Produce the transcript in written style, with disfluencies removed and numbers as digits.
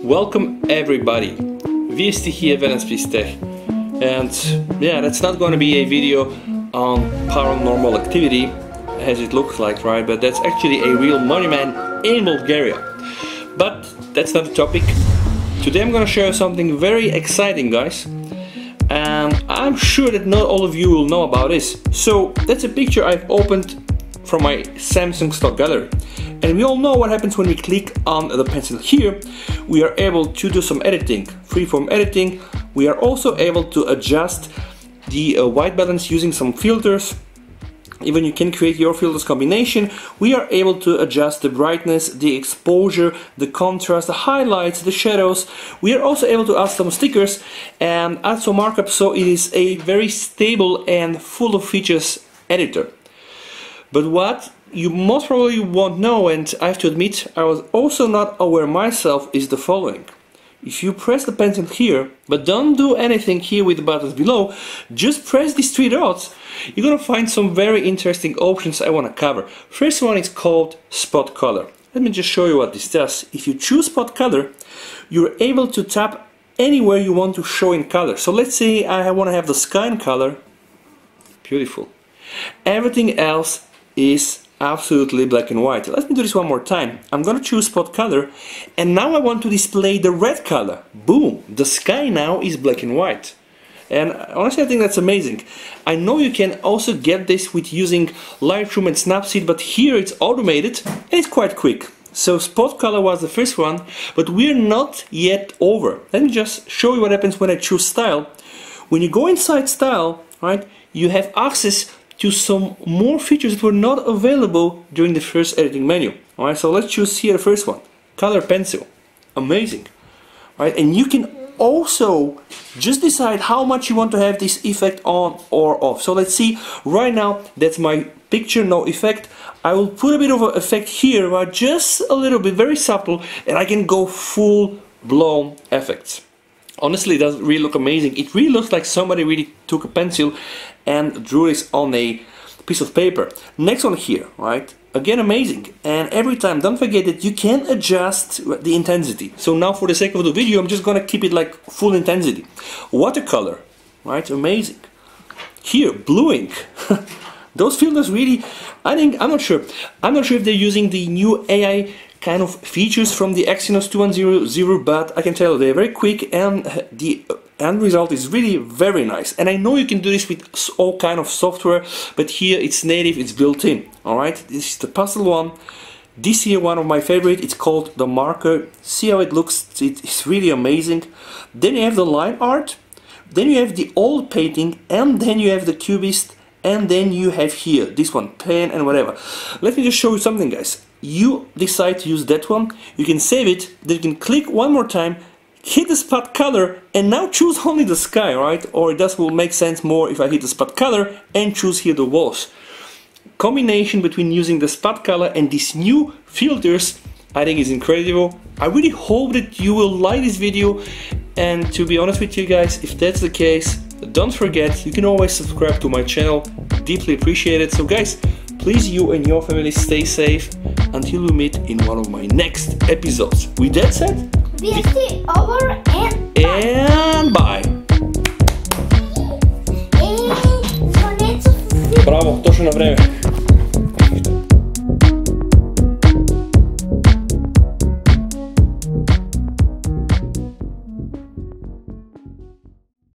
Welcome everybody, vi ste hier Venice Tech, and yeah, that's not going to be a video on paranormal activity as it looks like, right? But that's actually a real money man in Bulgaria. But that's not the topic. Today I'm going to share something very exciting, guys, and I'm sure that not all of you will know about this. So that's a picture I've opened from my Samsung stock gallery. And we all know what happens when we click on the pencil here. We are able to do some editing, freeform editing. We are also able to adjust the white balance using some filters. Even you can create your filters combination. We are able to adjust the brightness, the exposure, the contrast, the highlights, the shadows. We are also able to add some stickers and add some markup, so it is a very stable and full of features editor. But what you most probably won't know, and I have to admit I was also not aware myself, is the following. If you press the pencil here, but don't do anything here with the buttons below, just press these three dots, you're gonna find some very interesting options I wanna cover. First one is called spot color. Let me just show you what this does. If you choose spot color, you're able to tap anywhere you want to show in color. So let's say I wanna have the sky in color. Beautiful. Everything else is absolutely black and white. Let me do this one more time. I'm gonna choose spot color, and now I want to display the red color. Boom! The sky now is black and white. And honestly, I think that's amazing. I know you can also get this with using Lightroom and Snapseed, but here it's automated and it's quite quick. So spot color was the first one, but we're not yet over. Let me just show you what happens when I choose style. When you go inside style, right, you have access to some more features that were not available during the first editing menu. Alright, so let's choose here the first one, color pencil. Amazing. Right, and you can also just decide how much you want to have this effect on or off. So let's see, right now that's my picture, no effect. I will put a bit of an effect here, right, just a little bit, very subtle, and I can go full blown effects. Honestly, it does really look amazing. It really looks like somebody really took a pencil and drew this on a piece of paper. Next one here, right? Again, amazing. And every time, don't forget that you can adjust the intensity. So now for the sake of the video, I'm just gonna keep it like full intensity. Watercolor, right? Amazing. Here, blue ink. Those filters really, I'm not sure if they're using the new AI kind of features from the Exynos 2100, but I can tell you they're very quick and the end result is really very nice. And I know you can do this with all kind of software, but here it's native, it's built in. Alright, this is the puzzle one. This here, one of my favorite, it's called the marker. See how it looks, it's really amazing. Then you have the line art, then you have the old painting, and then you have the cubist, and then you have here, this one, pen and whatever. Let me just show you something, guys. You decide to use that one, you can save it, then you can click one more time, hit the spot color, and now choose only the sky, right? Or it will make sense more if I hit the spot color and choose here the walls. Combination between using the spot color and these new filters, I think is incredible. I really hope that you will like this video, and to be honest with you guys, if that's the case, don't forget, you can always subscribe to my channel, deeply appreciate it. So guys, please, you and your family stay safe until we meet in one of my next episodes. With that said, over and bye. Bravo, точно на време.